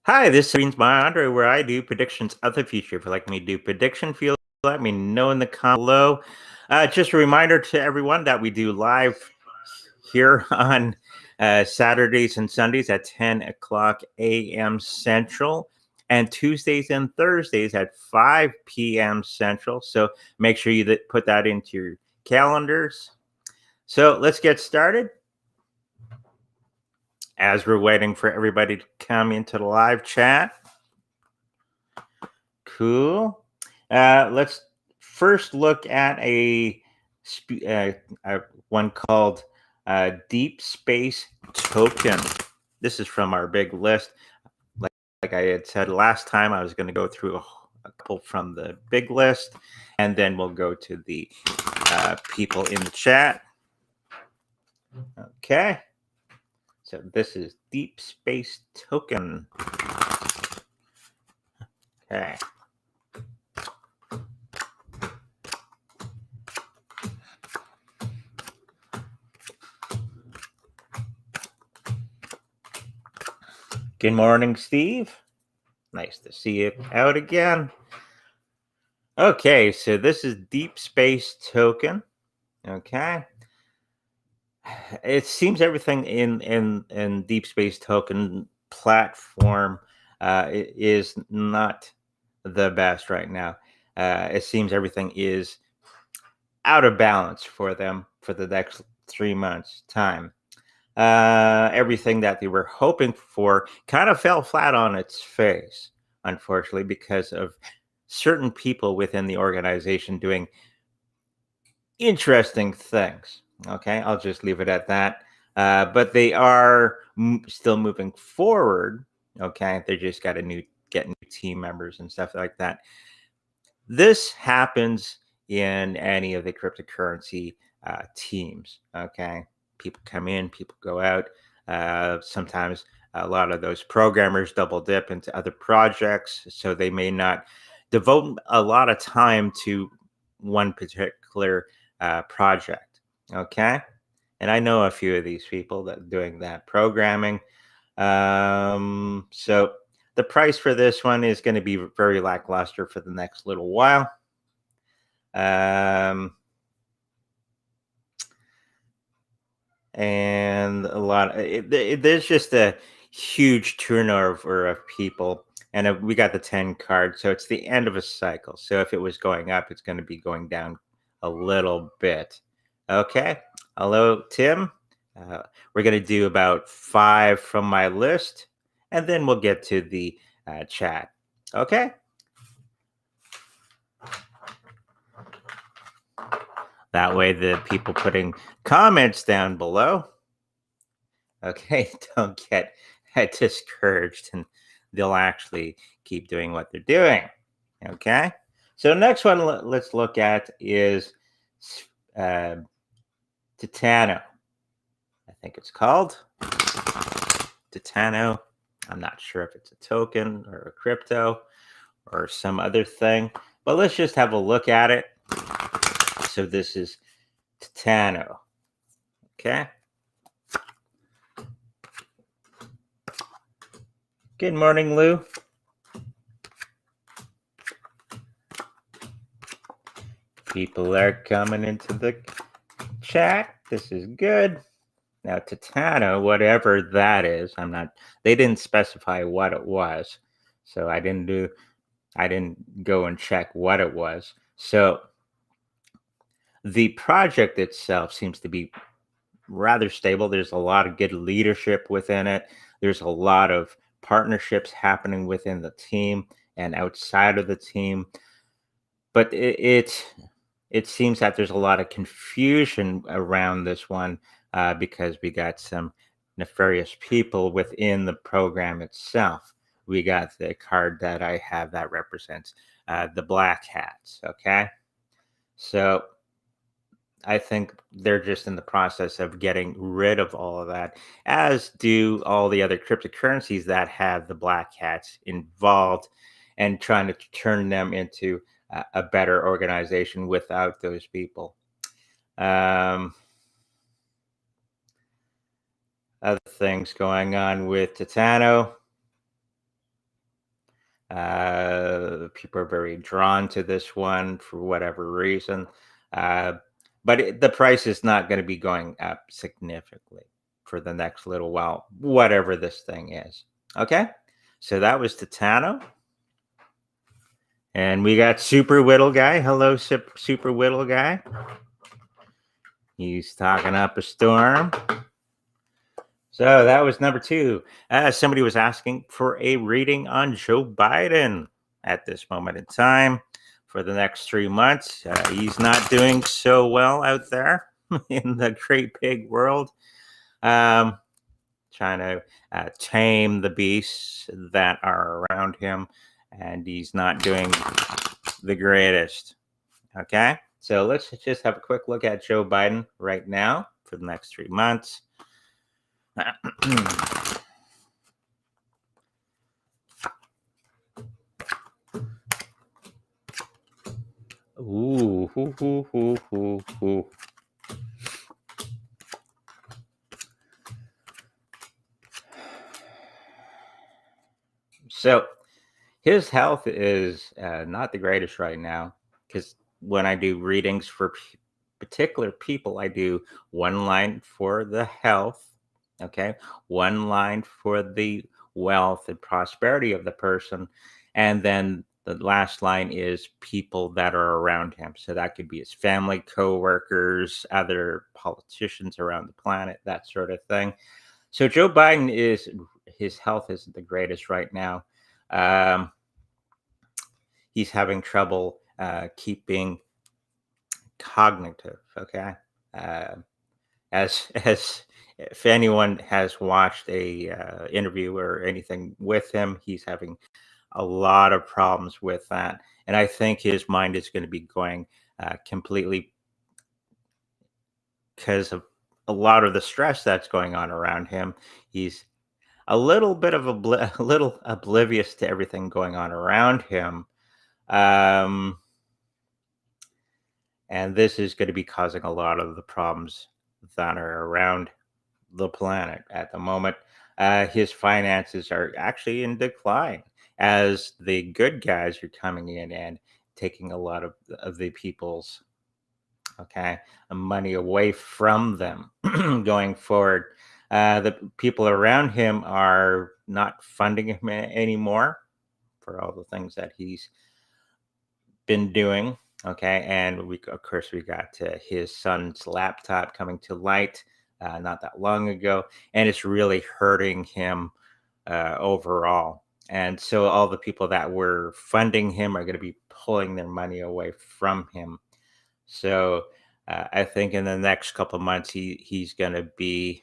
Hi, this is my Andre, where I do predictions of the future. If you'd like me to do prediction for you, let me know in the comments below. Just a reminder to everyone that we do live here on Saturdays and Sundays at 10 o'clock a.m. Central, and Tuesdays and Thursdays at 5 p.m. Central. So make sure you put that into your calendars. So let's get started. As we're waiting for everybody to come into the live chat. Cool. Let's first look at a one called Deep Space Token. This is from our big list. Like I had said last time, I was going to go through a couple from the big list, and then we'll go to the people in the chat. Okay. So this is Deep Space Token. Okay. Good morning, Steve. Nice to see you out again. Okay, so this is Deep Space Token. Okay. It seems everything in Deep Space Token platform is not the best right now. It seems everything is out of balance for them for the next 3 months' time. Everything that they were hoping for kind of fell flat on its face, unfortunately, because of certain people within the organization doing interesting things. Okay, I'll just leave it at that. But they are still moving forward. Okay, they just got get new team members and stuff like that. This happens in any of the cryptocurrency teams. Okay, people come in, people go out. Sometimes a lot of those programmers double dip into other projects, so they may not devote a lot of time to one particular project. Okay, and I know a few of these people that doing that programming. So the price for this one is going to be very lackluster for the next little while. And a lot there's just a huge turnover of people, and we got the 10 card, so it's the end of a cycle. So if it was going up, it's going to be going down a little bit. Okay, hello Tim. We're going to do about 5 from my list, and then we'll get to the chat. Okay. That way, the people putting comments down below, okay, don't get discouraged, and they'll actually keep doing what they're doing. Okay. So next one let's look at is Titano. I think it's called Titano. I'm not sure if it's a token or a crypto or some other thing, but let's just have a look at it. So this is Titano. Okay. Good morning, Lou. People are coming into the chat. This is good. Now, Titano, whatever that is, they didn't specify what it was. So I didn't go and check what it was. So the project itself seems to be rather stable. There's a lot of good leadership within it. There's a lot of partnerships happening within the team and outside of the team. But it seems that there's a lot of confusion around this one because we got some nefarious people within the program itself. We got the card that I have that represents the black hats. Okay. So I think they're just in the process of getting rid of all of that, as do all the other cryptocurrencies that have the black hats involved, and trying to turn them into a better organization without those people. Other things going on with Titano. People are very drawn to this one for whatever reason. But the price is not going to be going up significantly for the next little while, whatever this thing is. Okay, so that was Titano. And we got Super Whittle Guy. Hello, Super Whittle Guy. He's talking up a storm. So that was number 2. Somebody was asking for a reading on Joe Biden at this moment in time for the next 3 months. He's not doing so well out there in the great big world. Trying to tame the beasts that are around him, and he's not doing the greatest. Okay, so let's just have a quick look at Joe Biden right now for the next 3 months. Ooh, hoo, hoo, hoo, hoo, hoo. So his health is not the greatest right now, because when I do readings for particular people, I do one line for the health, okay, one line for the wealth and prosperity of the person, and then the last line is people that are around him. So that could be his family, co-workers, other politicians around the planet, that sort of thing. So Joe Biden his health isn't the greatest right now. He's having trouble keeping cognitive. Okay, as if anyone has watched a interview or anything with him, he's having a lot of problems with that, and I think his mind is going to be going completely because of a lot of the stress that's going on around him. He's a little bit of a little oblivious to everything going on around him. And this is going to be causing a lot of the problems that are around the planet at the moment. His finances are actually in decline as the good guys are coming in and taking a lot of the people's money away from them going forward. The people around him are not funding him anymore for all the things that he's been doing. Okay, and of course we got his son's laptop coming to light not that long ago, and it's really hurting him overall. And so all the people that were funding him are going to be pulling their money away from him. So I think in the next couple of months he's going to be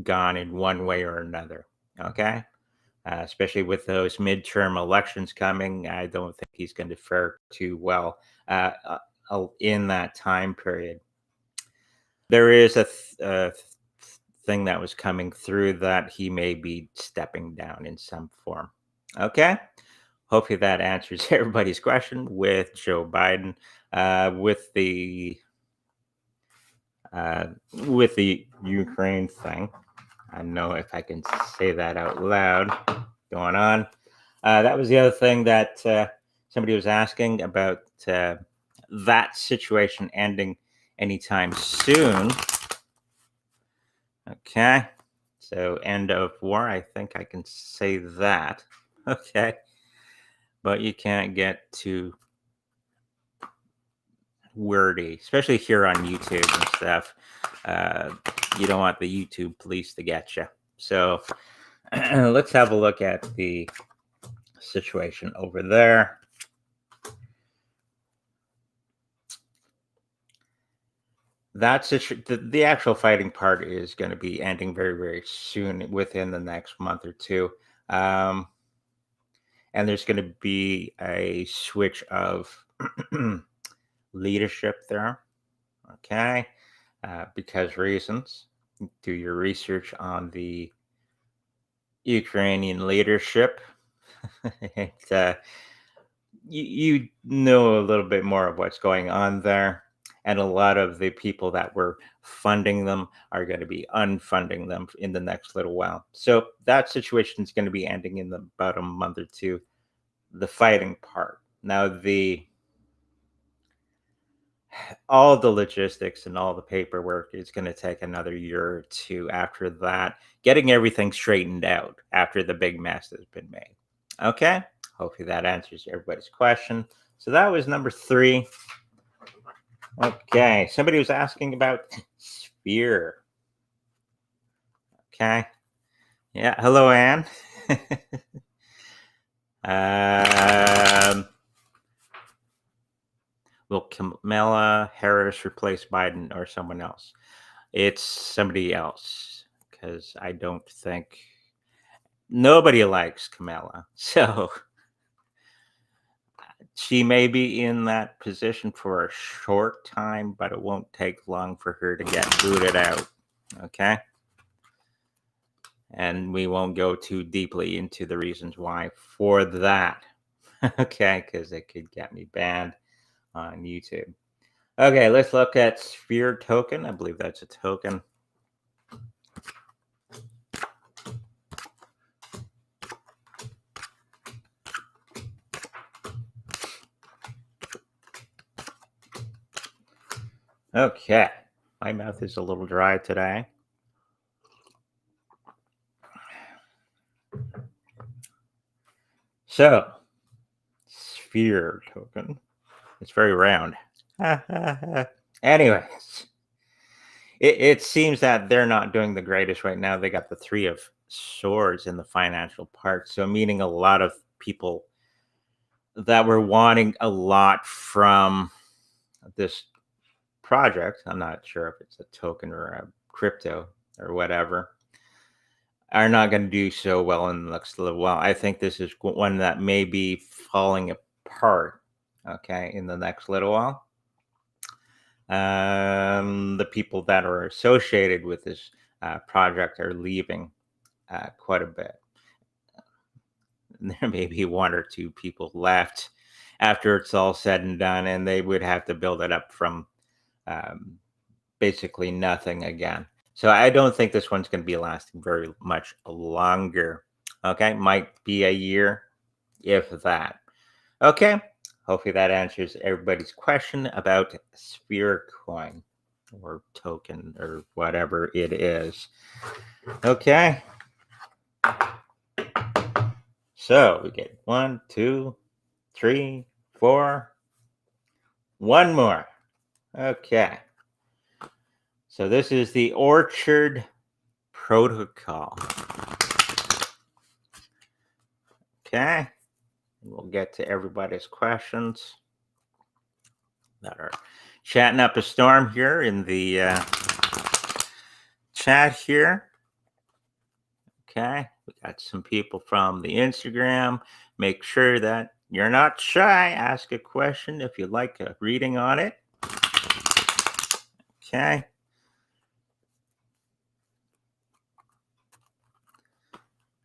gone in one way or another. Okay. Especially with those midterm elections coming, I don't think he's going to fare too well in that time period. There is a thing that was coming through that he may be stepping down in some form. Okay. Hopefully that answers everybody's question with Joe Biden. With the Ukraine thing, I don't know if I can say that out loud going on. That was the other thing that somebody was asking about that situation ending anytime soon. Okay. So end of war, I think I can say that. Okay. But you can't get too wordy, especially here on YouTube and stuff. You don't want the YouTube police to get you. So let's have a look at the situation over there. That's the actual fighting part is going to be ending very, very soon, within the next month or two. And there's going to be a switch of leadership there. Okay. Because reasons. Do your research on the Ukrainian leadership. And, you know a little bit more of what's going on there. And a lot of the people that were funding them are going to be unfunding them in the next little while. So that situation is going to be ending in about a month or two, the fighting part. Now, all the logistics and all the paperwork is going to take another year or two after that, getting everything straightened out after the big mess has been made. Okay, hopefully that answers everybody's question. So that was number 3. Okay, somebody was asking about Sphere. Okay, yeah, hello, Anne. Will Kamila Harris replace Biden or someone else? It's somebody else, because I don't think nobody likes Kamila. So she may be in that position for a short time, but it won't take long for her to get booted out. Okay. And we won't go too deeply into the reasons why for that. Okay, because it could get me banned on YouTube. Okay, let's look at Sphere token. I believe that's a token. Okay, my mouth is a little dry today. So, Sphere token. It's very round. Anyways, it seems that they're not doing the greatest right now. They got the 3 of Swords in the financial part. So, meaning a lot of people that were wanting a lot from this project, I'm not sure if it's a token or a crypto or whatever, are not going to do so well in the next little while. I think this is one that may be falling apart, okay, in the next little while. The people that are associated with this project are leaving quite a bit. There may be 1 or 2 people left after it's all said and done, and they would have to build it up from basically nothing again. So I don't think this one's going to be lasting very much longer. Okay, might be a year, if that. Okay, hopefully that answers everybody's question about Sphere coin or token or whatever it is. Okay. So we get 1, 2, 3, 4. 1 more. Okay. So this is the Orchard protocol. Okay. We'll get to everybody's questions that are chatting up a storm here in the chat here. Okay. We got some people from the Instagram. Make sure that you're not shy. Ask a question if you'd like a reading on it. Okay.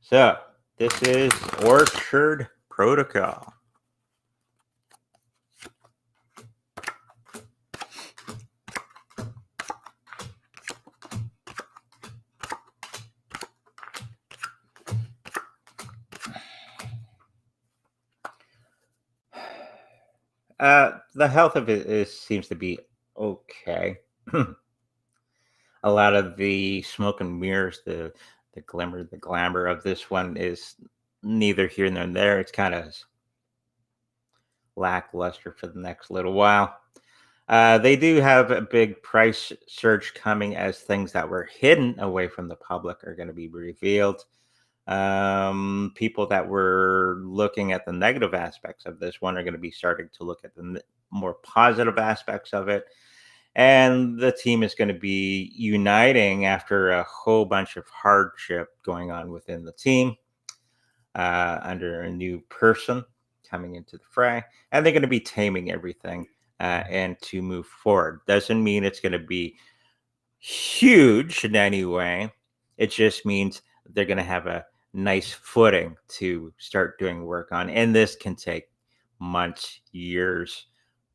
So this is Orchard protocol. The health of it seems to be okay. A lot of the smoke and mirrors, the glimmer, the glamour of this one is neither here nor there. It's kind of lackluster for the next little while. They do have a big price surge coming as things that were hidden away from the public are going to be revealed. People that were looking at the negative aspects of this one are going to be starting to look at the more positive aspects of it. And the team is going to be uniting after a whole bunch of hardship going on within the team under a new person coming into the fray. And they're going to be taming everything and to move forward. Doesn't mean it's going to be huge in any way. It just means they're going to have a nice footing to start doing work on. And this can take months, years,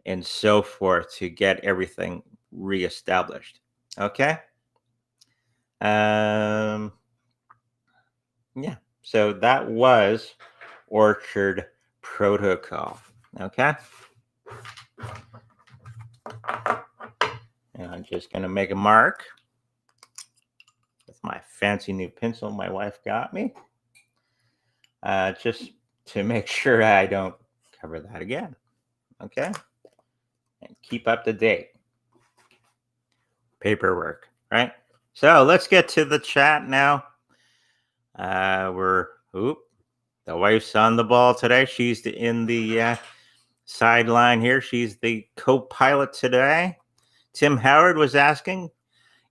and so forth to get everything reestablished. Okay. Yeah. So that was Orchard Protocol. Okay. And I'm just going to make a mark with my fancy new pencil my wife got me, just to make sure I don't cover that again. Okay. And keep up to date. Paperwork, right? So let's get to the chat now. The wife's on the ball today. She's in the sideline here. She's the co-pilot today. Tim Howard was asking,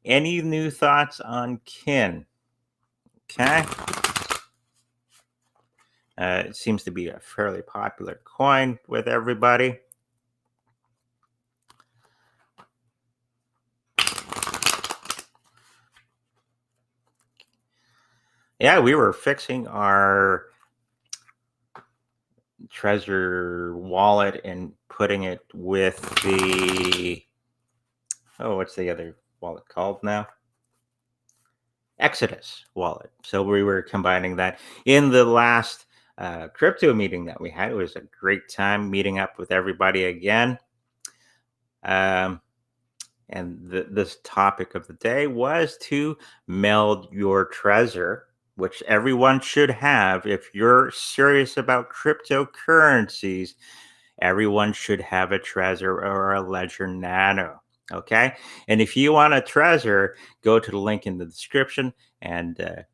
any new thoughts on Kin? Okay. It seems to be a fairly popular coin with everybody. Yeah, we were fixing our Trezor wallet and putting it with the, what's the other wallet called now? Exodus wallet. So we were combining that in the last crypto meeting that we had. It was a great time meeting up with everybody again. And this topic of the day was to meld your Trezor, which everyone should have. If you're serious about cryptocurrencies, everyone should have a Trezor or a Ledger Nano. Okay. And if you want a Trezor, go to the link in the description and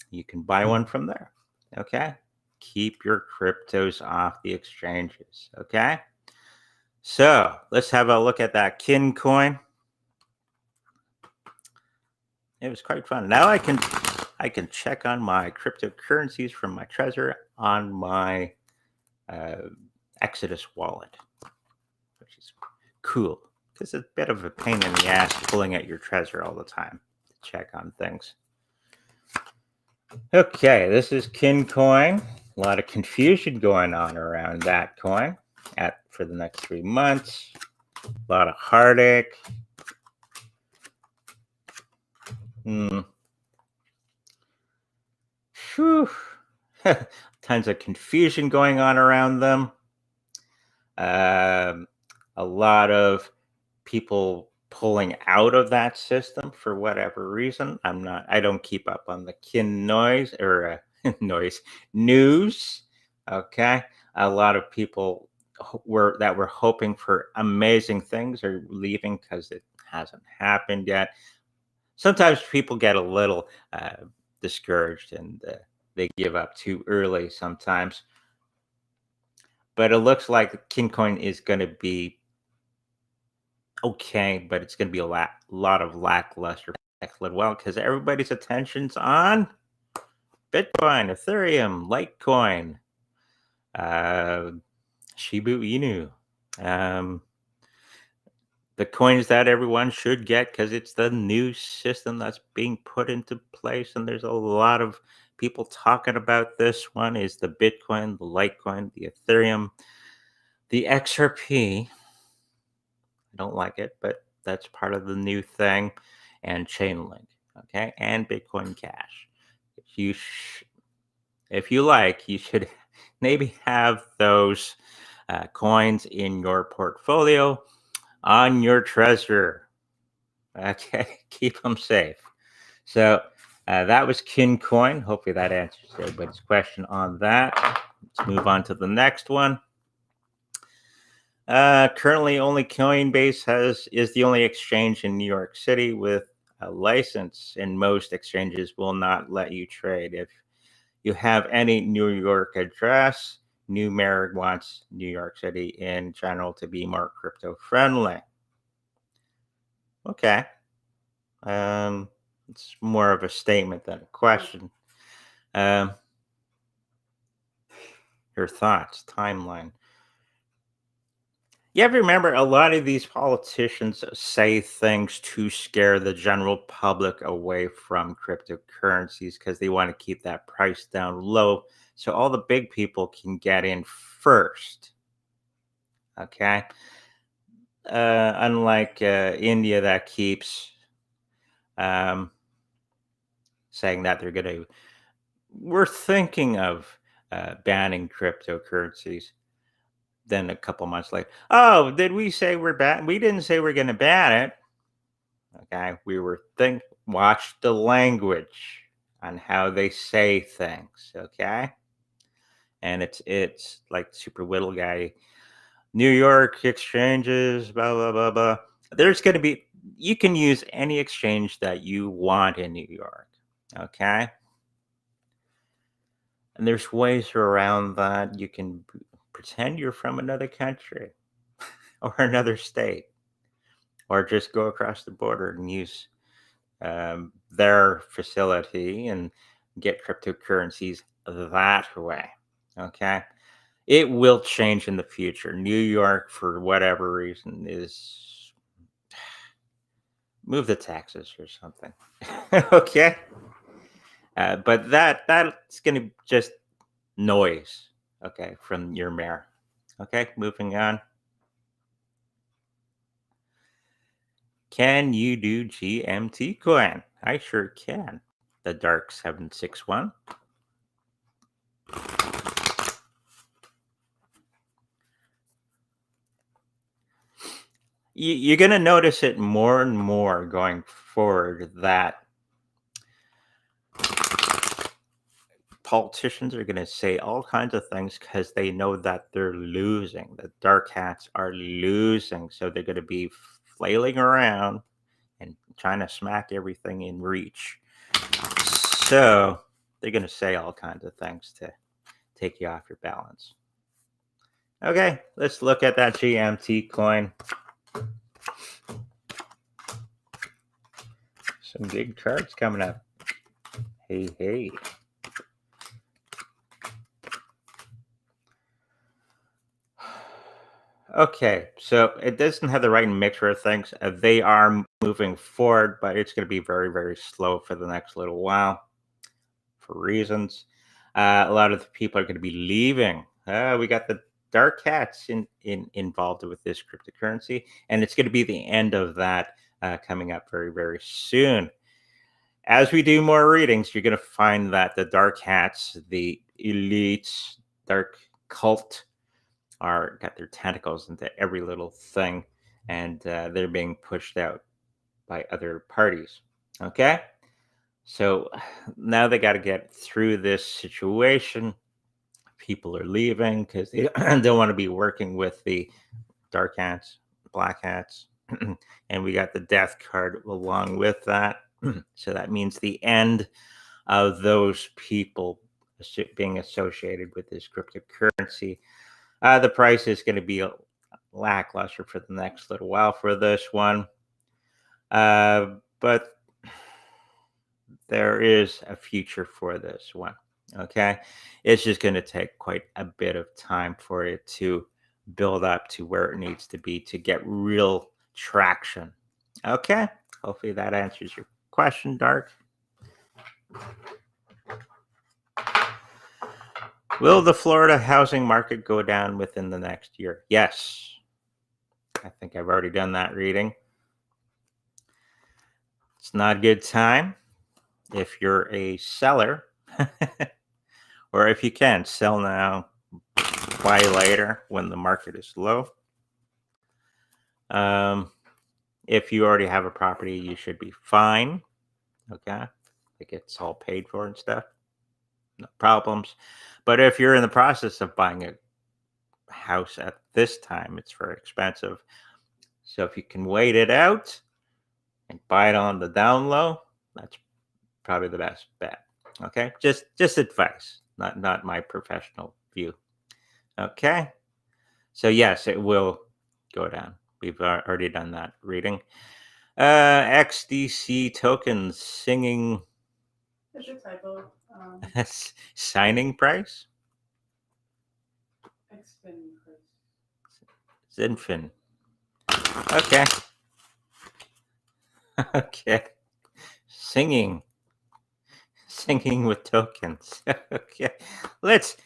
you can buy one from there. Okay. Keep your cryptos off the exchanges. Okay. So let's have a look at that Kin coin. It was quite fun. Now I can check on my cryptocurrencies from my Trezor on my Exodus wallet, which is cool because it's a bit of a pain in the ass pulling at your Trezor all the time to check on things. Okay, this is Kin coin. A lot of confusion going on around that coin for the next 3 months. A lot of heartache. Tons of confusion going on around them. A lot of people pulling out of that system for whatever reason. I don't keep up on the Kin news. Okay. A lot of people that were hoping for amazing things are leaving because it hasn't happened yet. Sometimes people get a little discouraged and they give up too early sometimes. But it looks like Kin coin is going to be okay, but it's going to be a lot of lackluster well because everybody's attention's on Bitcoin, Ethereum, Litecoin, Shiba Inu, the coins that everyone should get because it's the new system that's being put into place, and there's a lot of people talking about this one. Is the Bitcoin, the Litecoin, the Ethereum, the XRP. I don't like it, but that's part of the new thing. And Chainlink, okay, and Bitcoin Cash. If you like, you should maybe have those coins in your portfolio on your Trezor. Okay, keep them safe. So that was Kin coin. Hopefully that answers everybody's question on that. Let's move on to the next one. Currently, only Coinbase is the only exchange in New York City with a license, and most exchanges will not let you trade. If you have any New York address, New Mayor wants New York City in general to be more crypto friendly. Okay. It's more of a statement than a question. Your thoughts, timeline. You have to remember, a lot of these politicians say things to scare the general public away from cryptocurrencies because they want to keep that price down low so all the big people can get in first. Okay. unlike India that keeps saying that we're thinking of banning cryptocurrencies. Then a couple months later, oh, did we say we're ban? We didn't say we're going to ban it. Okay, we were watch the language on how they say things. Okay, and it's like super little guy, New York exchanges, blah blah blah blah. There's going to be, you can use any exchange that you want in New York. Okay, and there's ways around that. You can pretend you're from another country or another state, or just go across the border and use their facility and get cryptocurrencies that way. Okay. It will change in the future. New York, for whatever reason, is move the taxes or something. Okay. But that's going to just noise. Okay. From your mayor. Okay. Moving on. Can you do GMT coin? I sure can. The Dark 761. You're going to notice it more and more going forward that politicians are going to say all kinds of things because they know that they're losing. The dark hats are losing. So they're going to be flailing around and trying to smack everything in reach. So they're going to say all kinds of things to take you off your balance. Okay, let's look at that GMT coin. Some big cards coming up. Hey, hey. Okay, so it doesn't have the right mixture of things. They are moving forward, but it's going to be very, very slow for the next little while for reasons. A lot of the people are going to be leaving. We got the dark hats involved with this cryptocurrency, and it's going to be the end of that coming up very, very soon. As we do more readings, you're going to find that the dark hats, the elites, dark cult, got their tentacles into every little thing, and they're being pushed out by other parties. Okay, so now they got to get through this situation. People are leaving because they don't want to be working with the dark hats, black hats, and we got the death card along with that. So that means the end of those people being associated with this cryptocurrency. The price is going to be lackluster for the next little while for this one. But there is a future for this one. Okay. It's just going to take quite a bit of time for it to build up to where it needs to be to get real traction. Okay. Hopefully that answers your question, Dark. Will the Florida housing market go down within the next year? Yes. I think I've already done that reading. It's not a good time if you're a seller, or if you can sell now, buy later when the market is low. If you already have a property, you should be fine. Okay, it gets all paid for and stuff, no problems. But if you're in the process of buying a house at this time, it's very expensive. So if you can wait it out and buy it on the down low, that's probably the best bet. Okay, just advice, not my professional view. Okay, so yes, it will go down. We've already done that reading. XDC tokens singing. There's a typo. Signing price. XFin price. XinFin. Okay. Okay. Singing with tokens. Okay. Let's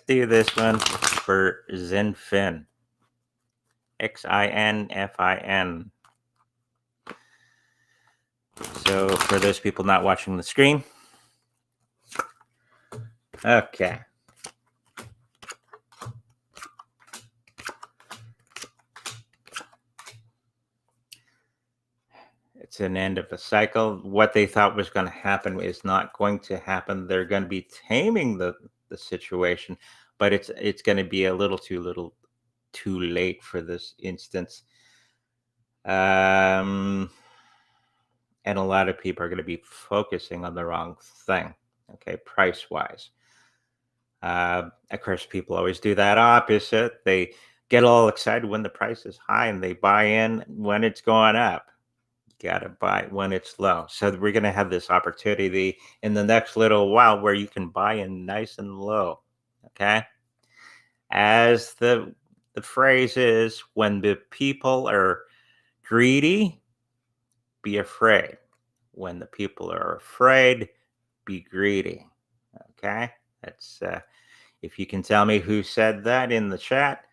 do this one for XinFin. XINFIN. So for those people not watching the screen, okay. It's an end of a cycle. What they thought was going to happen is not going to happen. They're going to be taming the situation, but it's going to be a little too late for this instance. And a lot of people are going to be focusing on the wrong thing, okay, price wise. Of course, people always do that opposite. They get all excited when the price is high and they buy in when it's going up. You got to buy it when it's low. So we're going to have this opportunity in the next little while where you can buy in nice and low. Okay. As the phrase is, when the people are greedy, be afraid. When the people are afraid, be greedy. Okay. That's if you can tell me who said that in the chat,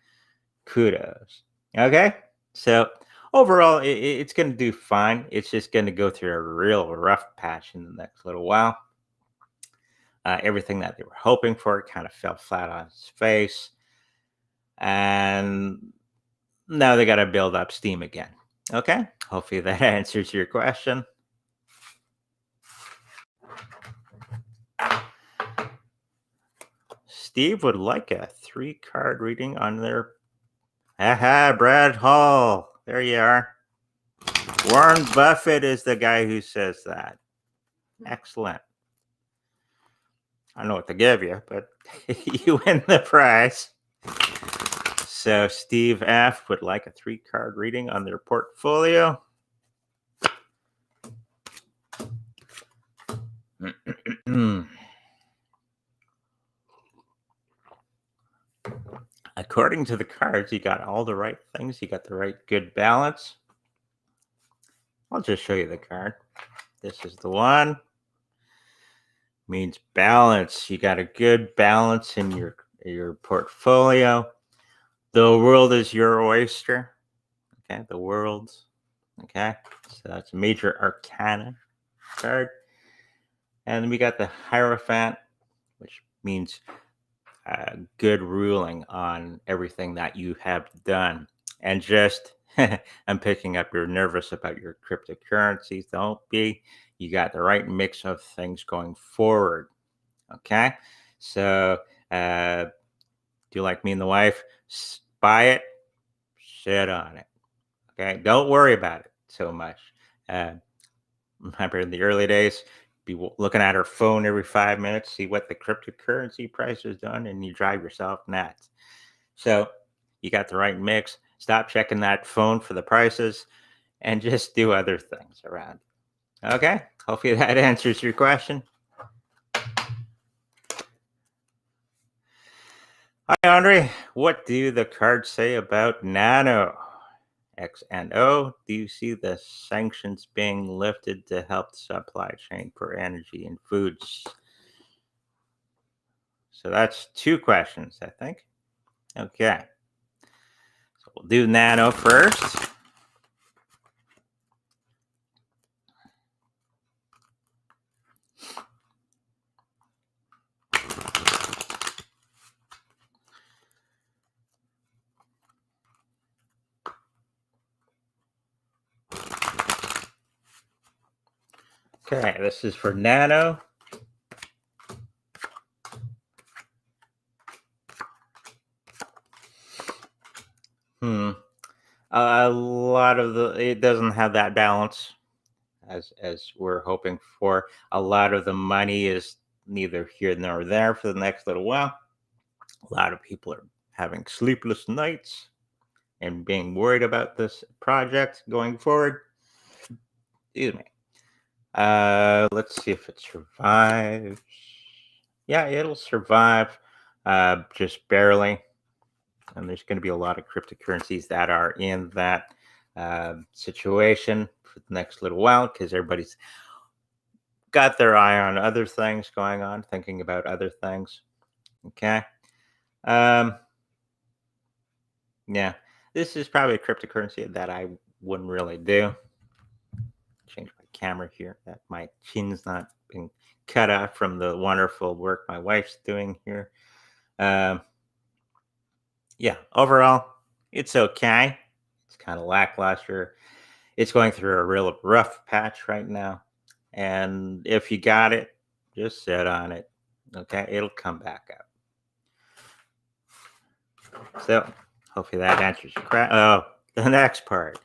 kudos. Okay. So overall, it's going to do fine. It's just going to go through a real rough patch in the next little while. Everything that they were hoping for kind of fell flat on its face. And now they got to build up steam again. Okay. Hopefully that answers your question. Steve would like a 3-card reading on their... Aha, Brad Hall. There you are. Warren Buffett is the guy who says that. Excellent. I don't know what to give you, but you win the prize. So Steve F. would like a 3-card reading on their portfolio. According to the cards, you got all the right things. You got the right good balance. I'll just show you the card. This is the one. Means balance. You got a good balance in your portfolio. The world is your oyster. Okay, the world. Okay, so that's a major arcana card. And we got the Hierophant, which means good ruling on everything that you have done. And just, I'm picking up you're nervous about your cryptocurrencies. Don't be. You got the right mix of things going forward. Okay, so do you like me and the wife? Buy it, sit on it. Okay, don't worry about it so much. Remember in the early days, be looking at her phone every 5 minutes, see what the cryptocurrency price has done, and you drive yourself nuts. So you got the right mix. Stop checking that phone for the prices and just do other things around. Okay, hopefully that answers your question. Hi, Andre. What do the cards say about Nano XNO? Do you see the sanctions being lifted to help the supply chain for energy and foods? So that's 2 questions, I think. Okay. So we'll do Nano first. Okay, this is for Nano. A lot of it doesn't have that balance as we're hoping for. A lot of the money is neither here nor there for the next little while. A lot of people are having sleepless nights and being worried about this project going forward. Excuse me. Let's see if it survives. Yeah, it'll survive, just barely. And there's going to be a lot of cryptocurrencies that are in that situation for the next little while because everybody's got their eye on other things going on, thinking about other things. Okay. Yeah. This is probably a cryptocurrency that I wouldn't really do. Change my camera here. That my chin's not being cut off from the wonderful work my wife's doing here. Yeah, overall, it's okay. It's kind of lackluster. It's going through a real rough patch right now. And if you got it, just sit on it. Okay, it'll come back up. So, hopefully that answers your question. Oh, the next part.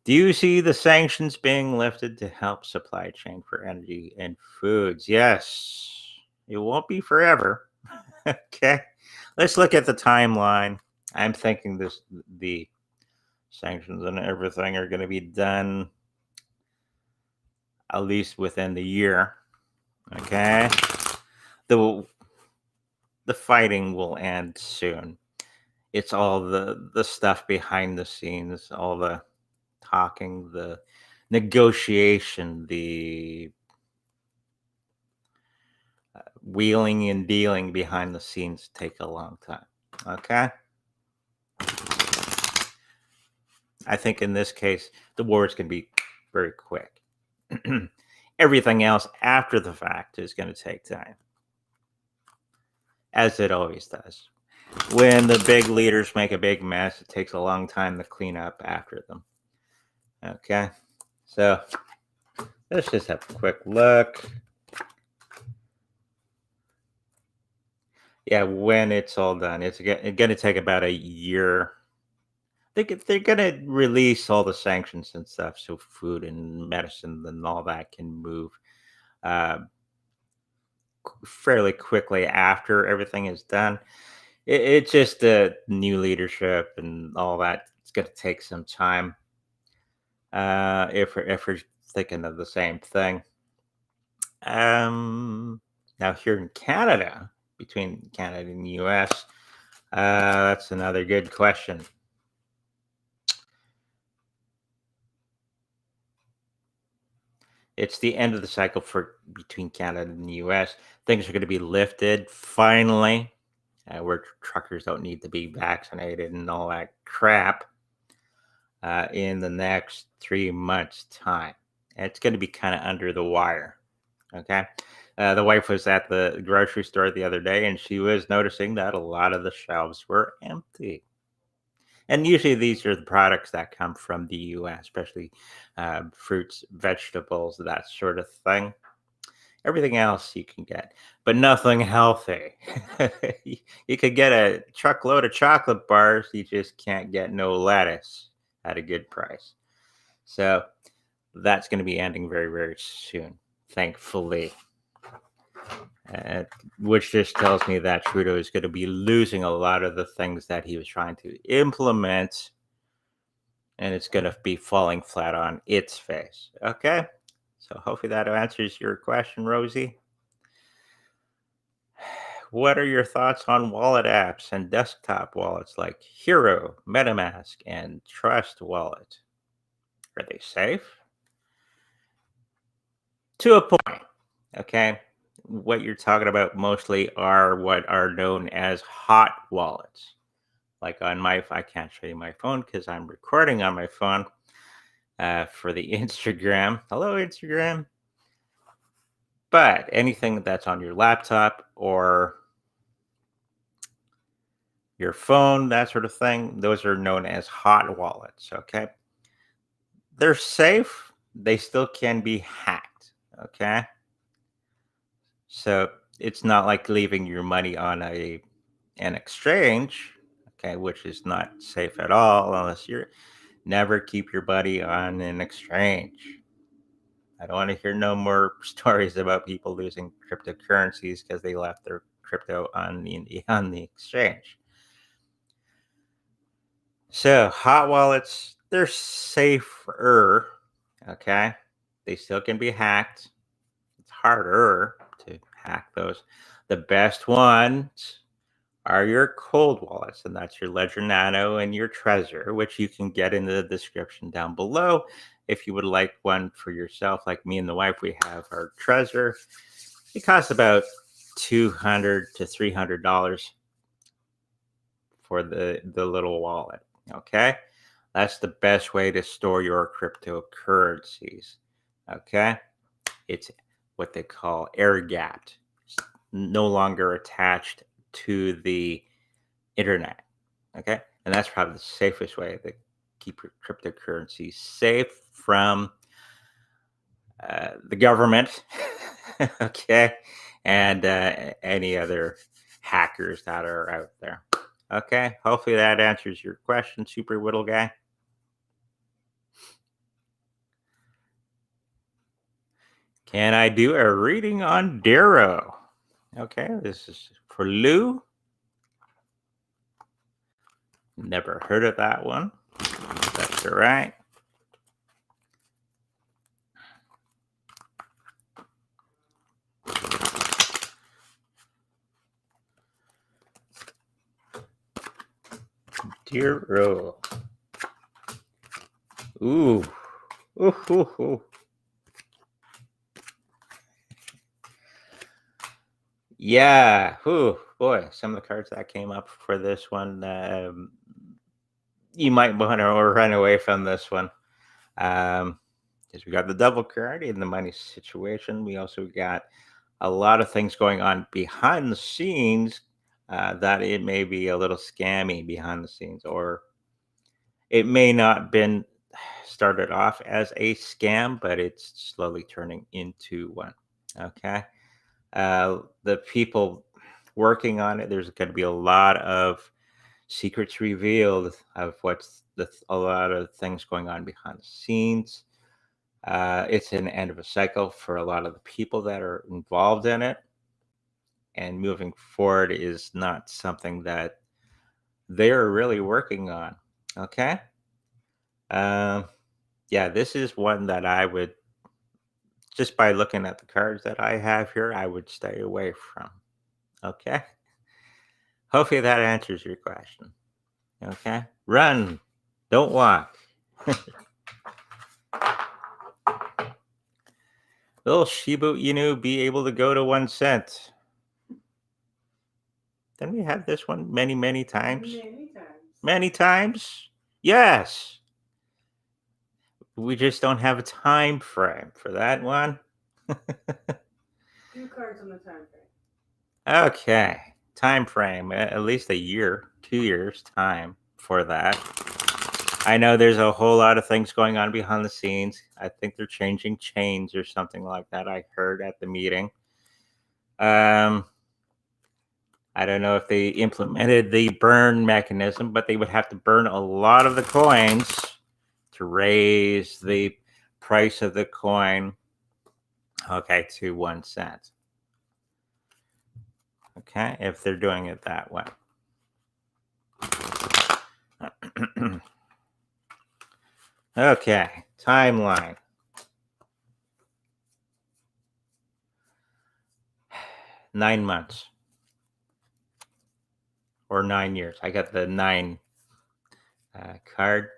Do you see the sanctions being lifted to help supply chain for energy and foods? Yes. It won't be forever. Okay. Let's look at the timeline. I'm thinking the sanctions and everything are going to be done at least within the year. Okay. The fighting will end soon. It's all the stuff behind the scenes, all the talking, the negotiation, the wheeling and dealing behind the scenes take a long time. Okay. I think in this case, the wars can be very quick. Everything else after the fact is going to take time, as it always does. When the big leaders make a big mess, it takes a long time to clean up after them. Okay, so let's just have a quick look. Yeah, when it's all done, it's going to take about a year. They're going to release all the sanctions and stuff, so food and medicine and all that can move uh, fairly quickly after everything is done. It's just the new leadership and all that. It's going to take some time. If we're thinking of the same thing. Now here in Canada, between Canada and the U.S., that's another good question. It's the end of the cycle for between Canada and the U.S. Things are going to be lifted finally, where truckers don't need to be vaccinated and all that crap in the next 3 months' time. And it's going to be kind of under the wire. Okay. The wife was at the grocery store the other day and she was noticing that a lot of the shelves were empty. And usually these are the products that come from the US, especially fruits, vegetables, that sort of thing. Everything else you can get, but nothing healthy. You could get a truckload of chocolate bars, you just can't get no lettuce at a good price. So that's going to be ending very, very soon, thankfully. Which just tells me that Trudeau is going to be losing a lot of the things that he was trying to implement, and it's going to be falling flat on its face. Okay, so hopefully that answers your question, Rosie. What are your thoughts on wallet apps and desktop wallets like Hero, MetaMask, and Trust Wallet? Are they safe? To a point, okay? What you're talking about mostly are what are known as hot wallets. Like on I can't show you my phone because I'm recording on my phone for the Instagram. Hello, Instagram. But anything that's on your laptop or your phone, that sort of thing, those are known as hot wallets, okay? They're safe. They still can be hacked, okay? So it's not like leaving your money on an exchange, okay, which is not safe at all unless you're never keep your money on an exchange. I don't want to hear no more stories about people losing cryptocurrencies because they left their crypto on the exchange. So hot wallets, they're safer, okay? They still can be hacked. It's harder to hack those. The best ones are your cold wallets, and that's your Ledger Nano and your Trezor, which you can get in the description down below. If you would like one for yourself, like me and the wife, we have our Trezor. It costs about $200 to $300 for the little wallet. Okay, that's the best way to store your cryptocurrencies. Okay, it's what they call air gapped, no longer attached to the internet. Okay, and that's probably the safest way to keep your cryptocurrency safe from the government. Okay, and any other hackers that are out there. Okay, hopefully that answers your question, Super Whittle Guy. Can I do a reading on DERO? Okay, this is for Lou. Never heard of that one. That's all right. DERO. Ooh. Ooh, ooh, ooh. Yeah. Ooh, boy, some of the cards that came up for this one, you might want to run away from this one. Because we got the double card in the money situation. We also got a lot of things going on behind the scenes that it may be a little scammy behind the scenes, or it may not been started off as a scam, but it's slowly turning into one. Okay. The people working on it, there's going to be a lot of secrets revealed of a lot of things going on behind the scenes. It's an end of a cycle for a lot of the people that are involved in it, and moving forward is not something that they're really working on. Okay. Um, yeah, this is one that I would, just by looking at the cards that I have here, I would stay away from. Okay. Hopefully that answers your question. Okay. Run, don't walk. Will Shiba Inu be able to go to 1 cent? Didn't we have this one many, many times? Many times. Many times? Yes. We just don't have a time frame for that one. 2 cards on the time frame. Okay. Time frame, at least a year, 2 years time for that. I know there's a whole lot of things going on behind the scenes. I think they're changing chains or something like that. I heard at the meeting. I don't know if they implemented the burn mechanism, but they would have to burn a lot of the coins to raise the price of the coin, okay, to 1 cent. Okay, if they're doing it that way. Okay, timeline. Nine months. Or 9 years. I got the 9 card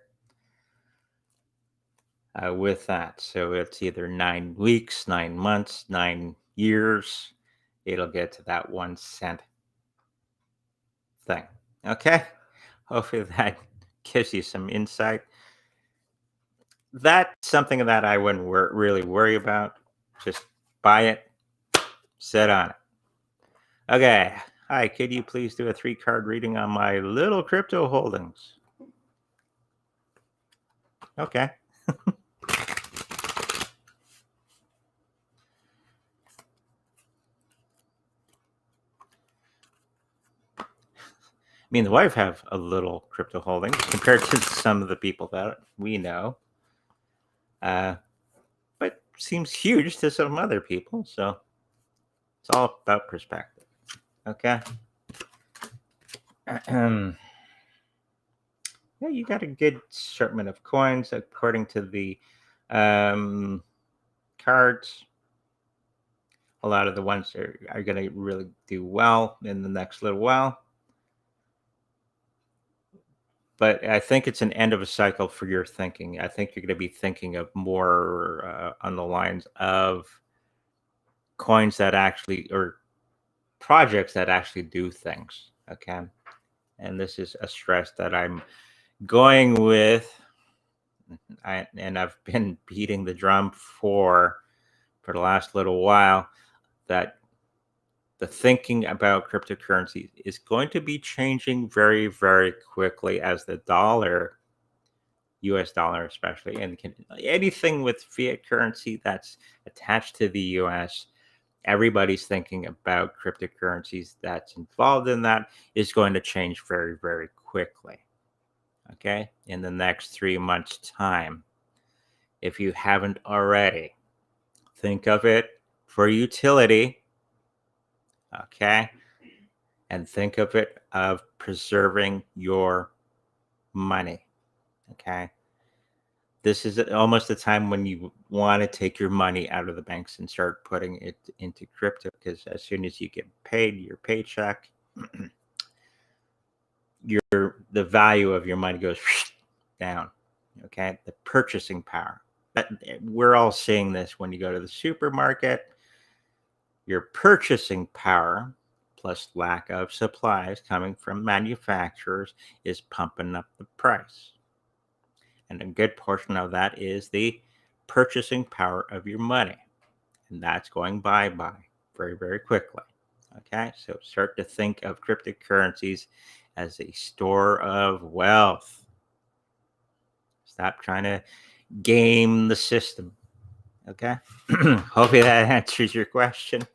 with that. So it's either 9 weeks, 9 months, 9 years. It'll get to that 1 cent thing. Okay. Hopefully that gives you some insight. That's something that I wouldn't really worry about. Just buy it, sit on it. Okay. Hi, could you please do a 3-card reading on my little crypto holdings? Okay. Me and the wife have a little crypto holdings compared to some of the people that we know. But seems huge to some other people. So it's all about perspective. Okay. Yeah, you got a good assortment of coins according to the cards. A lot of the ones are going to really do well in the next little while. But I think it's an end of a cycle for your thinking. I think you're going to be thinking of more on the lines of coins that actually, or projects that actually do things. Okay. And this is a stress that I'm going with, and I've been beating the drum for the last little while, that the thinking about cryptocurrency is going to be changing very, very quickly as the dollar, US dollar especially, and anything with fiat currency that's attached to the US, everybody's thinking about cryptocurrencies that's involved in that is going to change very, very quickly. Okay, in the next 3 months' time. If you haven't already, think of it for utility. Okay, and think of it of preserving your money. Okay, this is almost the time when you want to take your money out of the banks and start putting it into crypto, because as soon as you get paid your paycheck, the value of your money goes down. Okay, the purchasing power. But we're all seeing this when you go to the supermarket. Your purchasing power plus lack of supplies coming from manufacturers is pumping up the price. And a good portion of that is the purchasing power of your money. And that's going bye-bye very, very quickly. Okay, so start to think of cryptocurrencies as a store of wealth. Stop trying to game the system. Okay, hopefully that answers your question.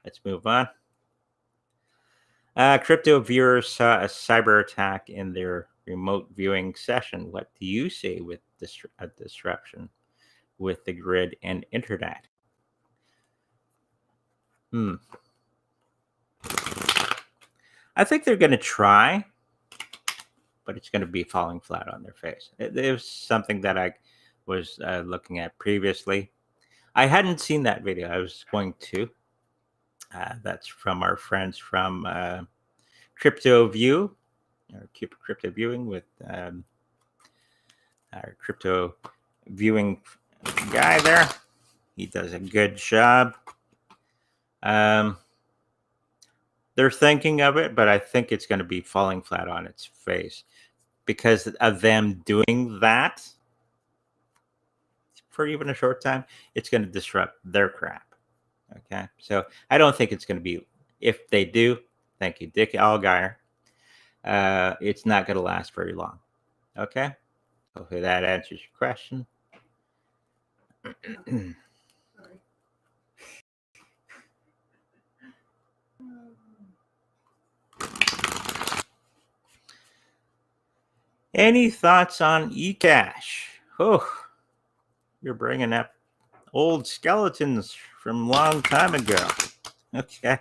Let's move on. Crypto viewers saw a cyber attack in their remote viewing session. What do you see with a disruption with the grid and internet? I think they're going to try, but it's going to be falling flat on their face. It was something that I was looking at previously. I hadn't seen that video. I was going to. That's from our friends from Crypto View, or Crypto Viewing, with our crypto viewing guy there. He does a good job. They're thinking of it, but I think it's going to be falling flat on its face because of them doing that for even a short time. It's going to disrupt their crap. Okay, so I don't think it's going to be. If they do, thank you, Dick Allgaier. It's not going to last very long. Okay, hopefully that answers your question. Any thoughts on Ecash? Oh, you're bringing up old skeletons from a long time ago. Okay,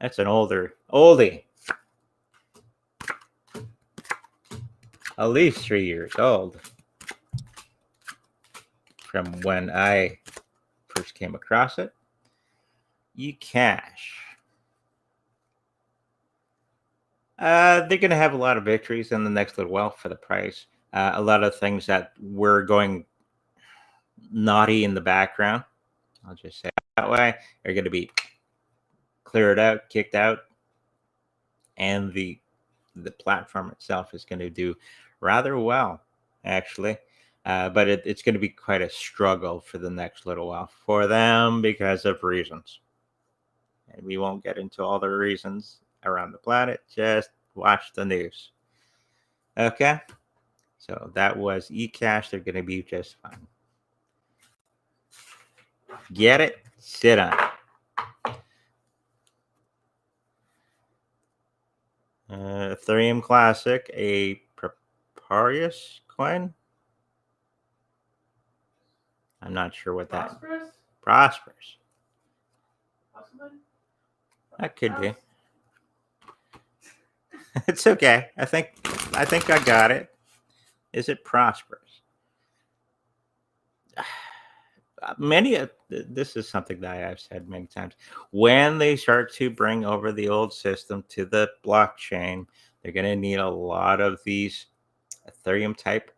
that's an oldie. At least 3 years old from when I first came across it. Ecash. They're going to have a lot of victories in the next little while for the price. A lot of things that were going naughty in the background, I'll just say it that way, are going to be cleared out, kicked out, and the platform itself is going to do rather well, actually. But it's going to be quite a struggle for the next little while for them because of reasons. And we won't get into all the reasons around the planet. Just watch the news. Okay? So that was Ecash. They're going to be just fine. Get it? Sit on it. Ethereum Classic, a Proprius coin. I'm not sure what Prosperous? that. Prosperous. Possibly? That could be. It's okay. I think I got it. Is it prosperous? This is something that I've said many times. When they start to bring over the old system to the blockchain, they're going to need a lot of these Ethereum type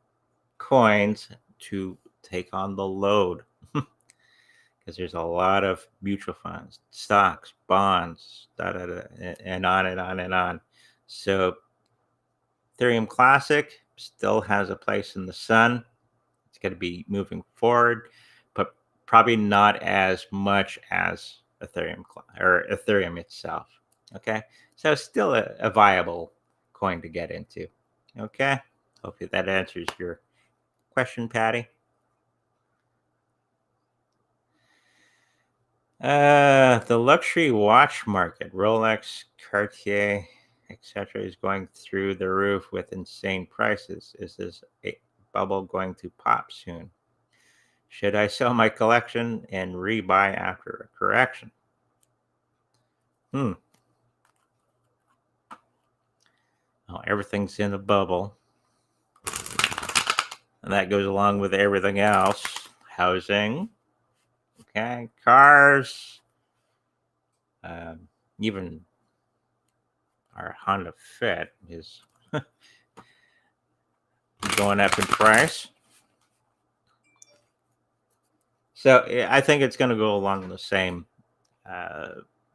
coins to take on the load, because there's a lot of mutual funds, stocks, bonds, and on and on and on. So Ethereum Classic still has a place in the sun. It's going to be moving forward, but probably not as much as Ethereum itself. Okay, so still a viable coin to get into. Okay, hopefully that answers your question, Patty. The luxury watch market, Rolex, Cartier, etc., is going through the roof with insane prices. Is this a bubble going to pop soon? Should I sell my collection and rebuy after a correction? Oh, everything's in a bubble. And that goes along with everything else. Housing, okay, cars, even our Honda Fit is going up in price. So I think it's going to go along the same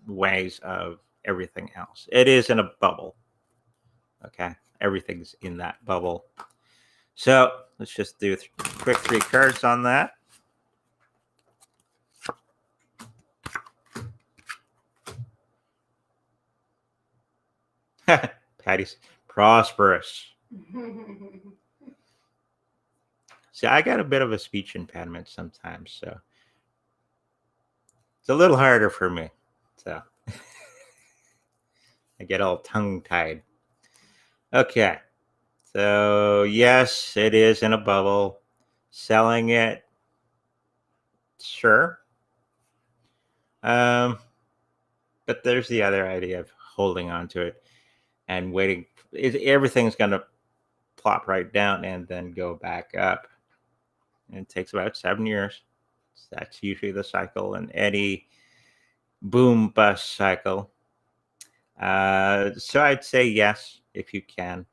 ways of everything else. It is in a bubble. Okay, everything's in that bubble. So let's just do quick 3 cards on that. Patty's prosperous. See, I got a bit of a speech impediment sometimes, so it's a little harder for me. So I get all tongue-tied. Okay, so yes, it is in a bubble. Selling it, sure. But there's the other idea of holding on to it and waiting. Everything's going to plop right down and then go back up. And it takes about 7 years. That's usually the cycle in any boom bust cycle. So I'd say yes, if you can,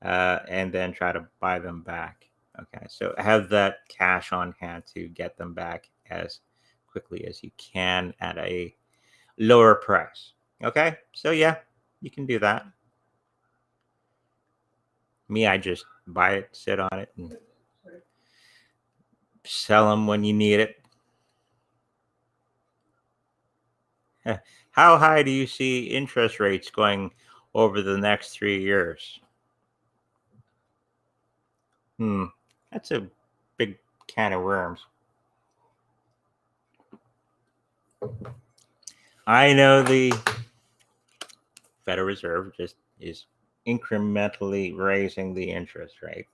and then try to buy them back. Okay, so have that cash on hand to get them back as quickly as you can at a lower price. Okay, so yeah, you can do that. Me, I just buy it, sit on it, and sell them when you need it. How high do you see interest rates going over the next 3 years? That's a big can of worms. I know the Federal Reserve just is incrementally raising the interest rate,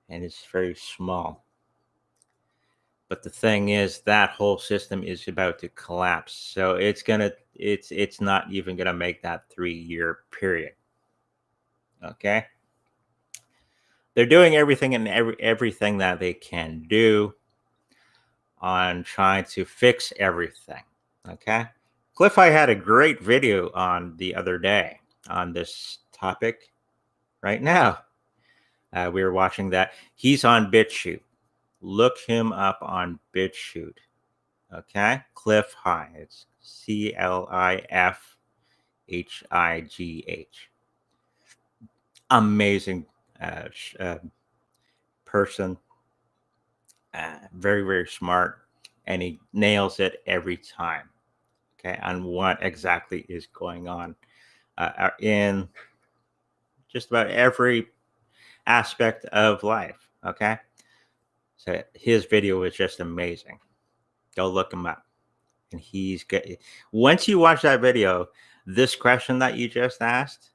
and it's very small. But the thing is, that whole system is about to collapse. So it's not even gonna make that 3-year period. Okay. They're doing everything and everything that they can do on trying to fix everything. Okay. Cliff, I had a great video on the other day on this topic right now. We were watching that. He's on BitChute. Look him up on BitChute. Okay. Cliff High. It's CLIFHIGH. Amazing person. Very, very smart. And he nails it every time. Okay. On what exactly is going on in just about every aspect of life. Okay. So his video was just amazing. Go look him up. And he's good. Once you watch that video, this question that you just asked,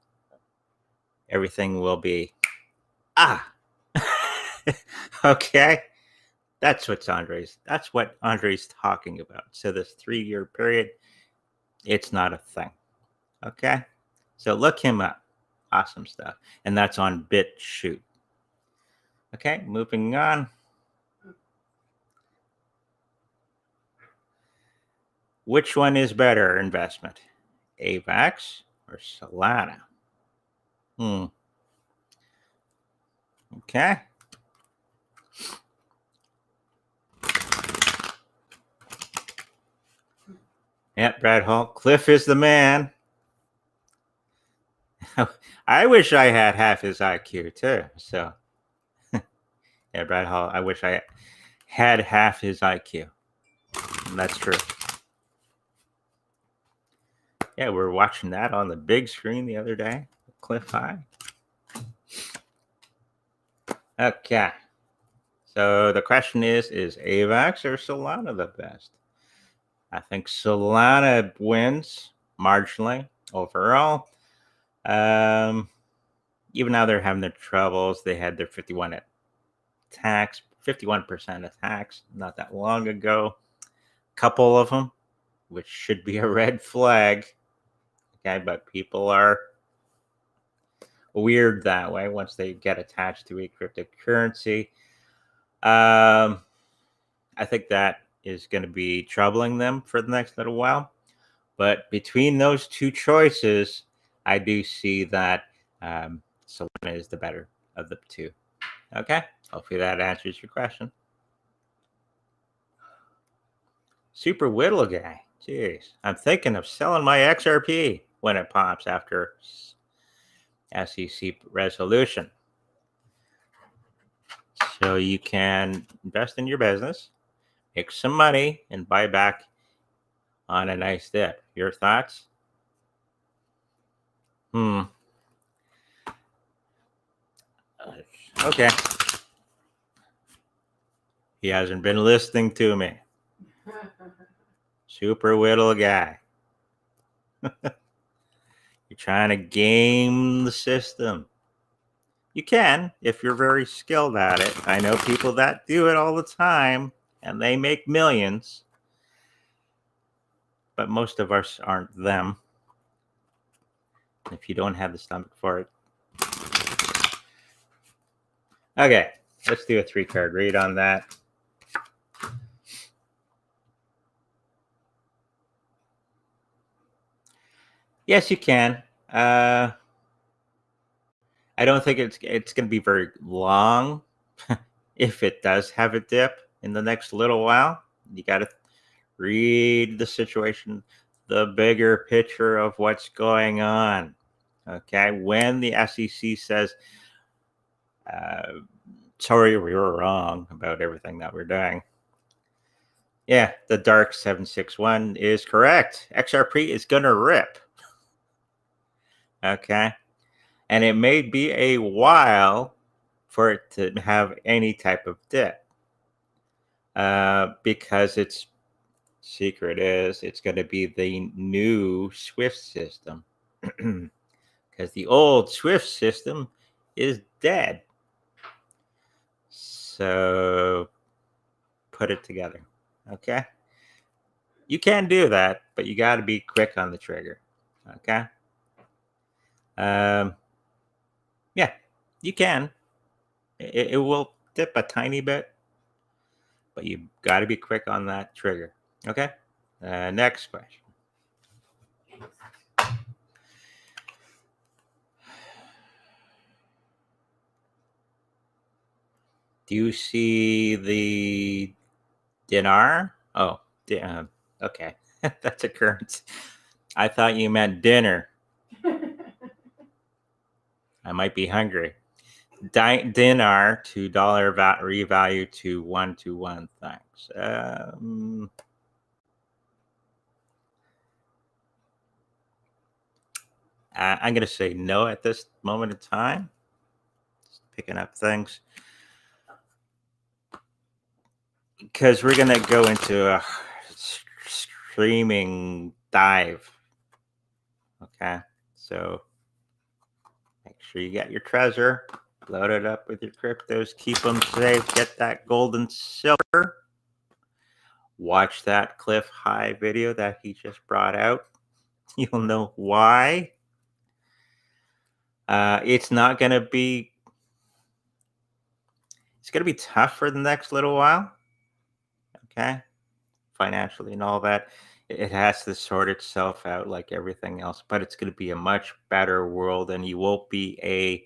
everything will be, okay. That's what Andre's talking about. So this 3-year period, it's not a thing. Okay. So look him up. Awesome stuff. And that's on BitChute. Okay, moving on. Which one is better investment? AVAX or Solana? Okay. Yeah, Brad Hall. Cliff is the man. I wish I had half his IQ too. So, yeah, Brad Hall, I wish I had half his IQ. And that's true. Yeah, we were watching that on the big screen the other day. Cliff High. Okay. So the question is AVAX or Solana the best? I think Solana wins marginally overall. Even now they're having their troubles. They had their 51% attacks not that long ago. Couple of them, which should be a red flag. Okay, but people are weird that way once they get attached to a cryptocurrency. I think that is going to be troubling them for the next little while. But between those two choices, I do see that Solana is the better of the two. Okay, hopefully that answers your question. Super Whittle guy. Jeez, I'm thinking of selling my XRP when it pops after SEC resolution. So you can invest in your business, make some money, and buy back on a nice dip. Your thoughts? Okay. He hasn't been listening to me. Super Whittle guy. You're trying to game the system. You can if you're very skilled at it. I know people that do it all the time and they make millions. But most of us aren't them. If you don't have the stomach for it. Okay, let's do a 3-card read on that. Yes, you can. I don't think it's going to be very long. If it does have a dip in the next little while, you got to read the situation, the bigger picture of what's going on. Okay, when the SEC says, sorry, we were wrong about everything that we're doing. Yeah, the dark 761 is correct. XRP is going to rip. Okay, and it may be a while for it to have any type of dip. Because its secret is it's going to be the new Swift system. Because the old Swift system is dead. So put it together. Okay? You can do that, but you got to be quick on the trigger. Okay? Yeah, you can. It will dip a tiny bit, but you got to be quick on that trigger. Okay? Next question. Do you see the Dinar? Oh, okay. That's a currency. I thought you meant dinner. I might be hungry. Dinar to dollar revalue to 1-to-1. Thanks. I'm going to say no at this moment in time. Just picking up things. Because we're going to go into a streaming dive. Okay. So make sure you got your treasure. Load it up with your cryptos. Keep them safe. Get that gold and silver. Watch that Cliff High video that he just brought out. You'll know why. It's not going to be... It's going to be tough for the next little while. Okay? Financially and all that. It has to sort itself out like everything else. But it's going to be a much better world, and you won't be a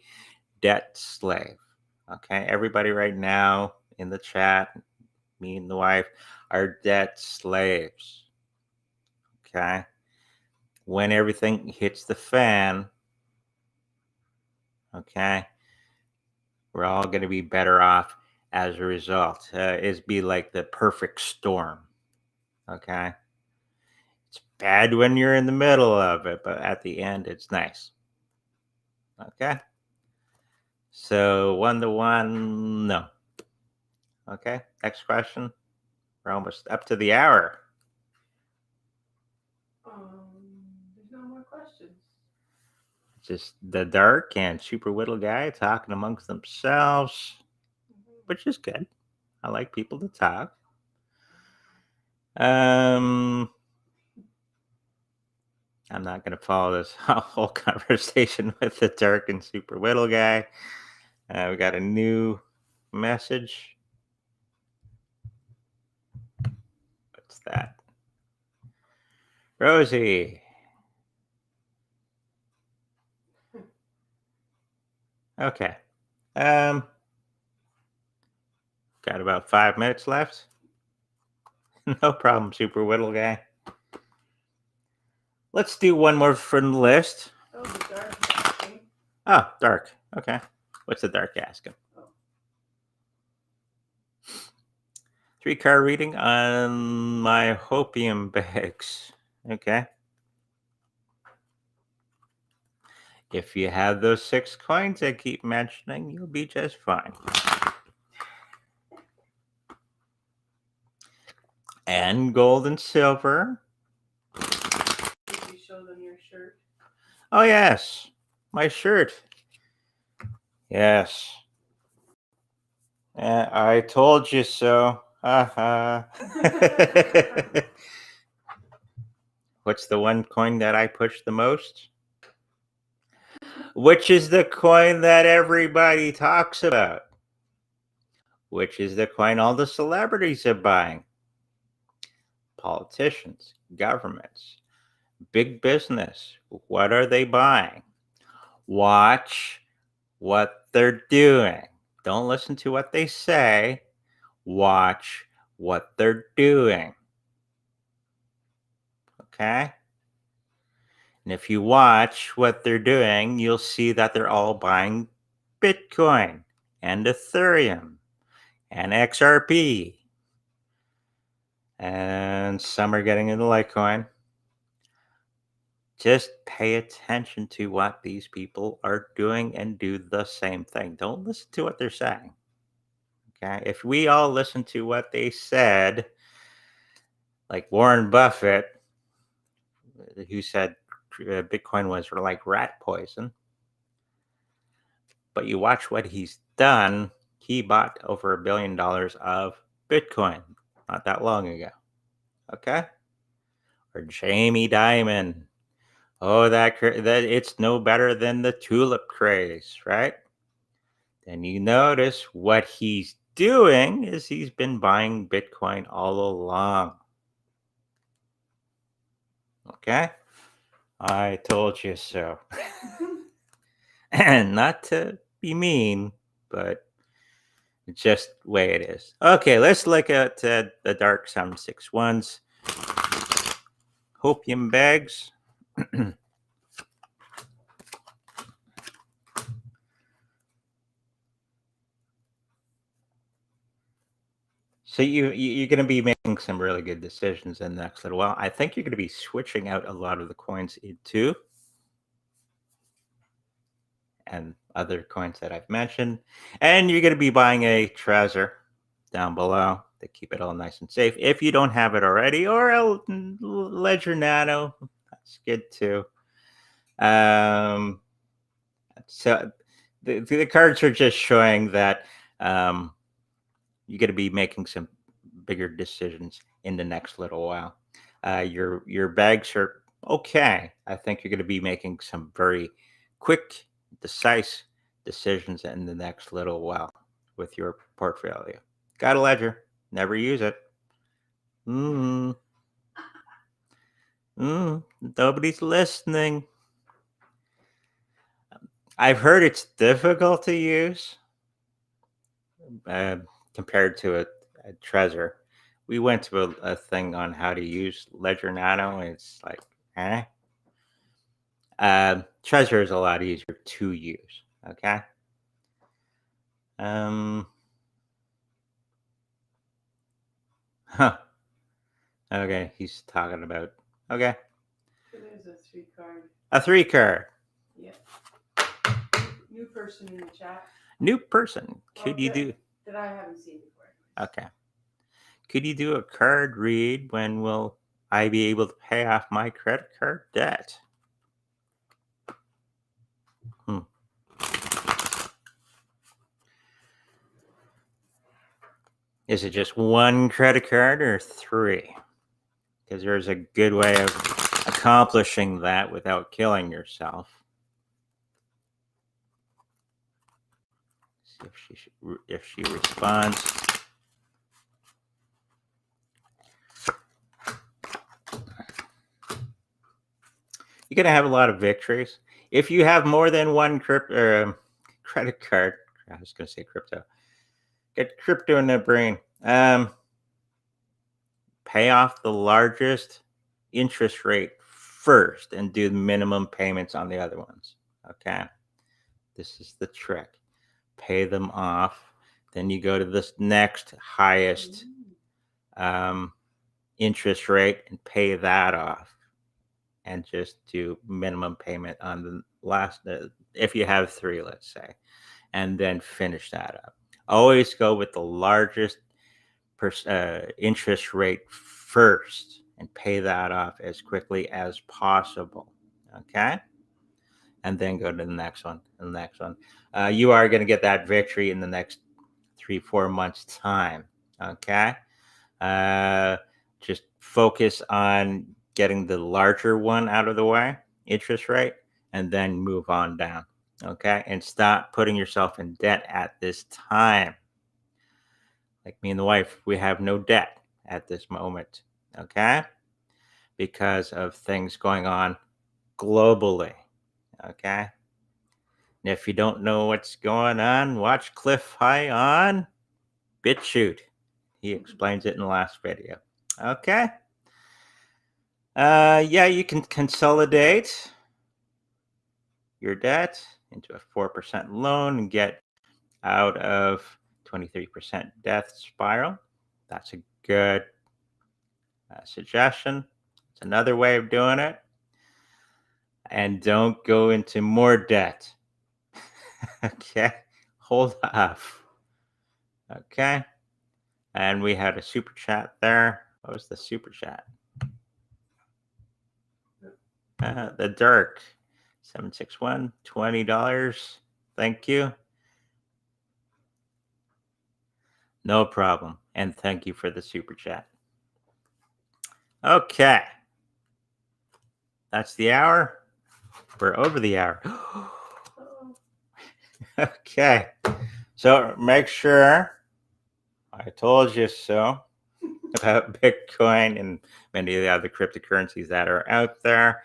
debt slave. Okay? Everybody right now in the chat, me and the wife, are debt slaves. Okay? When everything hits the fan, Okay. We're all going to be better off as a result. It's be like the perfect storm. Okay. It's bad when you're in the middle of it, but at the end, it's nice. Okay. So 1-to-1, no. Okay. Next question. We're almost up to the hour. There's no more questions. Just the dark and super whittle guy talking amongst themselves, which is good. I like people to talk. I'm not going to follow this whole conversation with the dark and super whittle guy. We got a new message. What's that? Rosie. Okay. Got about 5 minutes left. No problem, super whittle guy. Let's do one more from the list. Oh, the dark asking. Oh, dark. Okay. What's the dark asking? 3-card reading on my hopium bags. Okay. If you have those 6 coins I keep mentioning, you'll be just fine. And gold and silver. Did you show them your shirt? Oh, yes. My shirt. Yes. I told you so. What's the one coin that I push the most? Which is the coin that everybody talks about? Which is the coin all the celebrities are buying? Politicians, governments, big business. What are they buying? Watch what they're doing. Don't listen to what they say. Watch what they're doing. Okay? And if you watch what they're doing, you'll see that they're all buying Bitcoin and Ethereum and XRP. And some are getting into Litecoin. Just pay attention to what these people are doing and do the same thing. Don't listen to what they're saying. Okay? If we all listen to what they said, like Warren Buffett, who said Bitcoin was like rat poison, but you watch what he's done, he bought over $1 billion of Bitcoin not that long ago. Okay? Or Jamie Dimon. Oh, that it's no better than the tulip craze, right? Then you notice what he's doing is he's been buying Bitcoin all along. Okay? I told you so. And not to be mean, but it's just the way it is. Okay, let's look at the dark 761s. Hopium bags. So you're going to be making some really good decisions in the next little while. I think you're going to be switching out a lot of the coins into and other coins that I've mentioned. And you're going to be buying a Trezor down below to keep it all nice and safe. If you don't have it already, or a Ledger Nano, that's good too. So the cards are just showing that you're going to be making some bigger decisions in the next little while. Your bags are okay. I think you're going to be making some very quick, decisive decisions in the next little while with your portfolio. Got a ledger, never use it. Nobody's listening. I've heard it's difficult to use compared to a Trezor. We went to a thing on how to use Ledger Nano, and it's like, Trezor is a lot easier to use. Okay. Huh. Okay, he's talking about. Okay. It is a 3 card. A 3 card. Yeah. New person in the chat. New person. Could Well, you do? That I haven't seen before. Okay. Could you do a card read? When will I be able to pay off my credit card debt? Is it just one credit card or 3? Because there's a good way of accomplishing that without killing yourself. See if she responds. You're gonna have a lot of victories if you have more than one credit card. I was gonna say crypto. Get crypto in the brain. Pay off the largest interest rate first and do the minimum payments on the other ones. Okay. This is the trick. Pay them off. Then you go to this next highest interest rate and pay that off. And just do minimum payment on the last, if you have 3, let's say, and then finish that up. Always go with the largest interest rate first and pay that off as quickly as possible. Okay. And then go to the next one and the next one. You are going to get that victory in the next 3-4 months time. Okay. Just focus on getting the larger one out of the way, interest rate, and then move on down. Okay. And stop putting yourself in debt at this time. Like me and the wife, we have no debt at this moment. Okay. Because of things going on globally. Okay. And if you don't know what's going on, watch Cliff High on BitChute. He explains it in the last video. Okay. Yeah, you can consolidate your debt into a 4% loan and get out of 23% death spiral. That's a good suggestion. It's another way of doing it. And don't go into more debt. Okay. Hold off. Okay. And we had a super chat there. What was the super chat? The Dirk 761, $20. Thank you. No problem. And thank you for the super chat. Okay. That's the hour. We're over the hour. Okay. So make sure I told you so about Bitcoin and many of the other cryptocurrencies that are out there.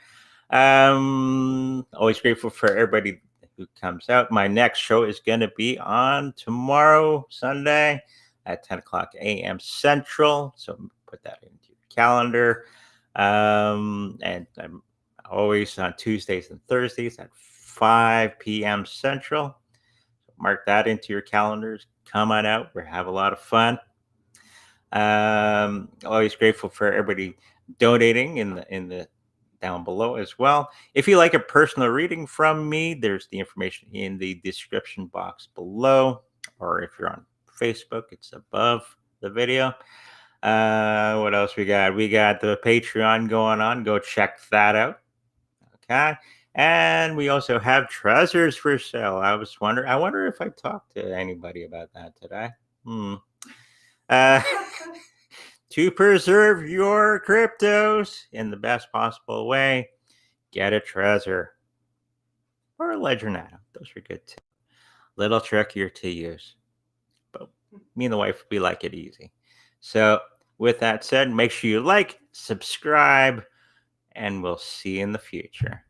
Always grateful for everybody who comes out. My next show is going to be on tomorrow, Sunday, at 10 o'clock a.m. Central. So put that into your calendar. And I'm always on Tuesdays and Thursdays at 5 p.m. Central. So mark that into your calendars. Come on out. We'll have a lot of fun. Always grateful for everybody donating in the down below as well. If you like a personal reading from me, there's the information in the description box below, or if you're on Facebook, it's above the video. What else we got? We got the Patreon going on. Go check that out. Okay. And we also have treasures for sale. I wonder if I talked to anybody about that today. To preserve your cryptos in the best possible way, get a treasure or a ledger nano. Those are good too. Little trickier to use, but me and the wife, we like it easy. So with that said, make sure you like, subscribe, and we'll see you in the future.